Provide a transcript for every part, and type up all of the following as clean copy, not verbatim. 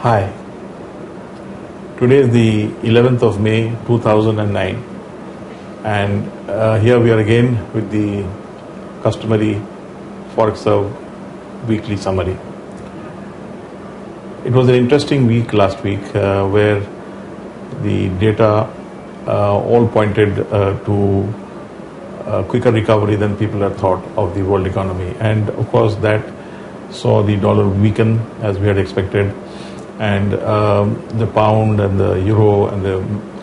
Hi, today is the 11th of May 2009 and here we are again with the customary Forexserve weekly summary. It was an interesting week last week where the data all pointed to quicker recovery than people had thought of the world economy, and of course that saw the dollar weaken as we had expected, and the pound and the euro and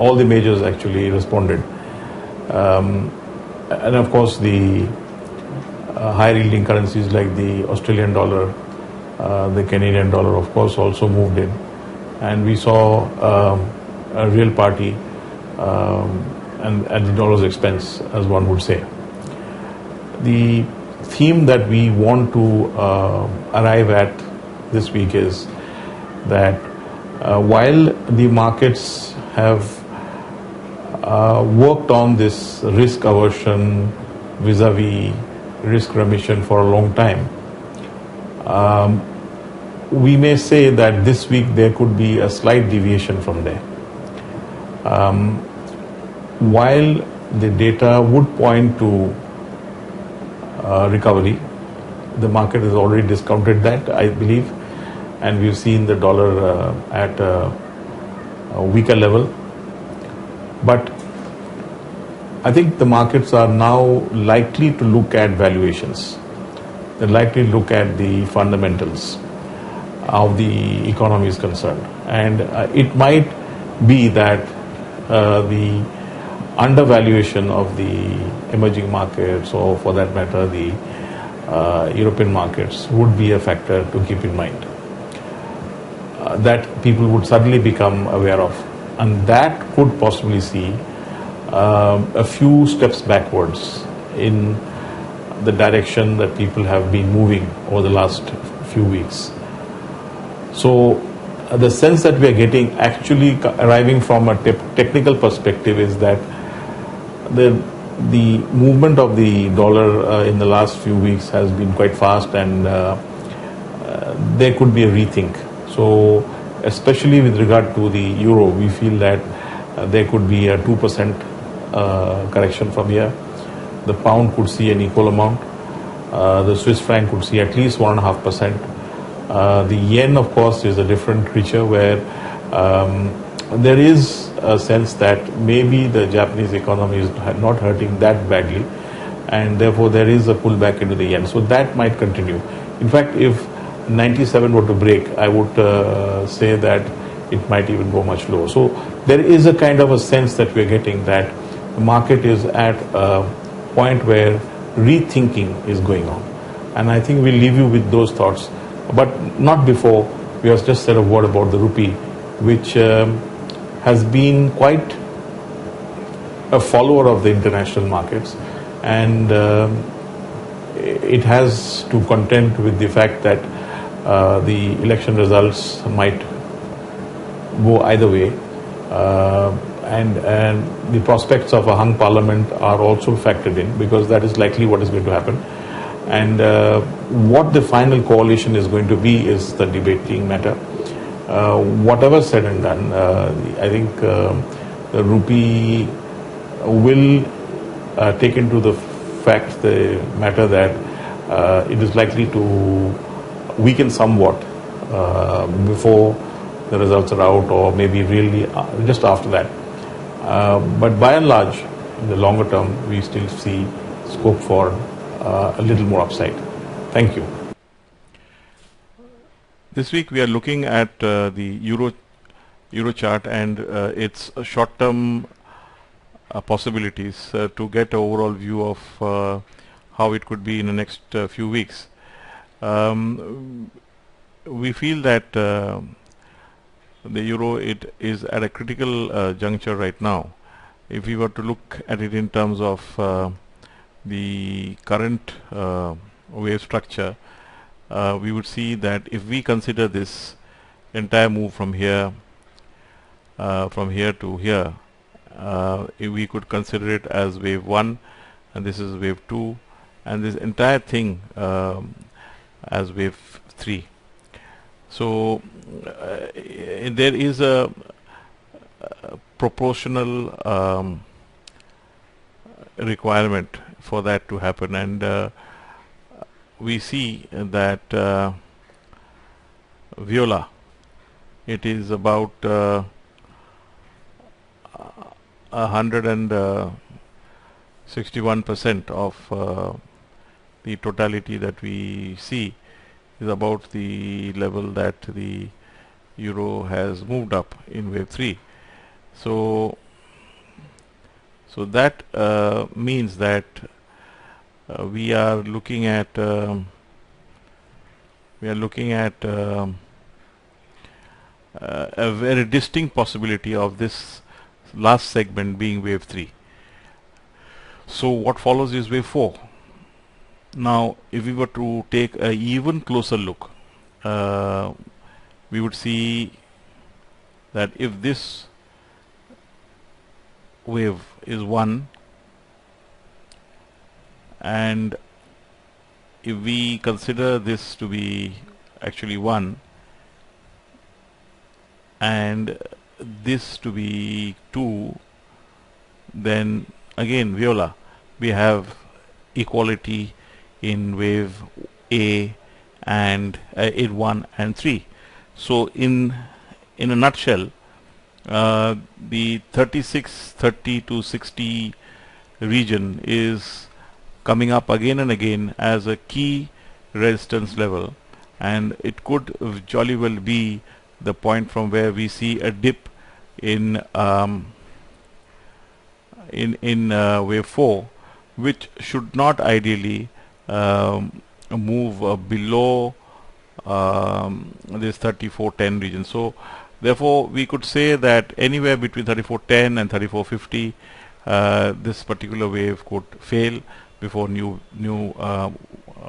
all the majors actually responded, and of course the higher yielding currencies like the Australian dollar, the Canadian dollar of course also moved in, and we saw a real party and at the dollar's expense, as one would say. The theme that we want to arrive at this week is that while the markets have worked on this risk aversion vis-a-vis risk remission for a long time, we may say that this week there could be a slight deviation from there. While the data would point to recovery, the market has already discounted that, I believe, and we've seen the dollar at a weaker level. But I think the markets are now likely to look at valuations. They're likely to look at the fundamentals of the economy is concerned, and it might be that the undervaluation of the emerging markets, or for that matter the European markets, would be a factor to keep in mind, that people would suddenly become aware of, and that could possibly see a few steps backwards in the direction that people have been moving over the last few weeks. So the sense that we are getting, actually arriving from a technical perspective, is that the movement of the dollar in the last few weeks has been quite fast, and there could be a rethink. So especially with regard to the euro, we feel that there could be a 2% correction from here. The pound could see an equal amount. The Swiss franc could see at least 1.5%. The yen, of course, is a different creature, where there is a sense that maybe the Japanese economy is not hurting that badly, and therefore there is a pullback into the yen. So that might continue. In fact, if 97 were to break, I would say that it might even go much lower. So there is a kind of a sense that we're getting that the market is at a point where rethinking is going on. And I think we'll leave you with those thoughts, but not before we have just said a word about the rupee, which has been quite a follower of the international markets, and it has to contend with the fact that the election results might go either way, and the prospects of a hung parliament are also factored in, because that is likely what is going to happen. And what the final coalition is going to be is the debating matter. Whatever said and done, I think the rupee will take into the fact the matter that it is likely to weaken somewhat before the results are out, or maybe really just after that. But by and large, in the longer term, we still see scope for a little more upside. Thank you. This week we are looking at the euro chart and its short-term possibilities to get an overall view of how it could be in the next few weeks. We feel that the euro, it is at a critical juncture right now. If we were to look at it in terms of the current wave structure, we would see that if we consider this entire move from here to here, if we could consider it as wave 1, and this is wave 2, and this entire thing as wave 3. So there is a proportional requirement for that to happen, and we see that Viola, it is about 161% of the totality that we see is about the level that the euro has moved up in wave 3. So that means that we are looking at a very distinct possibility of this last segment being wave 3. So what follows is wave 4. Now if we were to take a even closer look, we would see that if this wave is 1, and if we consider this to be actually 1 and this to be 2, then again Viola, we have equality in wave A and in 1 and 3. So in a nutshell, the 36, 30 to 60 region is coming up again and again as a key resistance level, and it could jolly well be the point from where we see a dip in wave 4, which should not ideally move below this 3410 region. So therefore we could say that anywhere between 3410 and 3450 this particular wave could fail before new move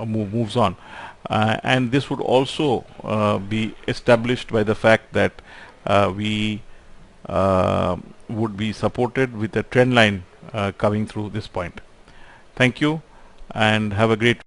moves on, and this would also be established by the fact that we would be supported with a trend line coming through this point. Thank you and have a great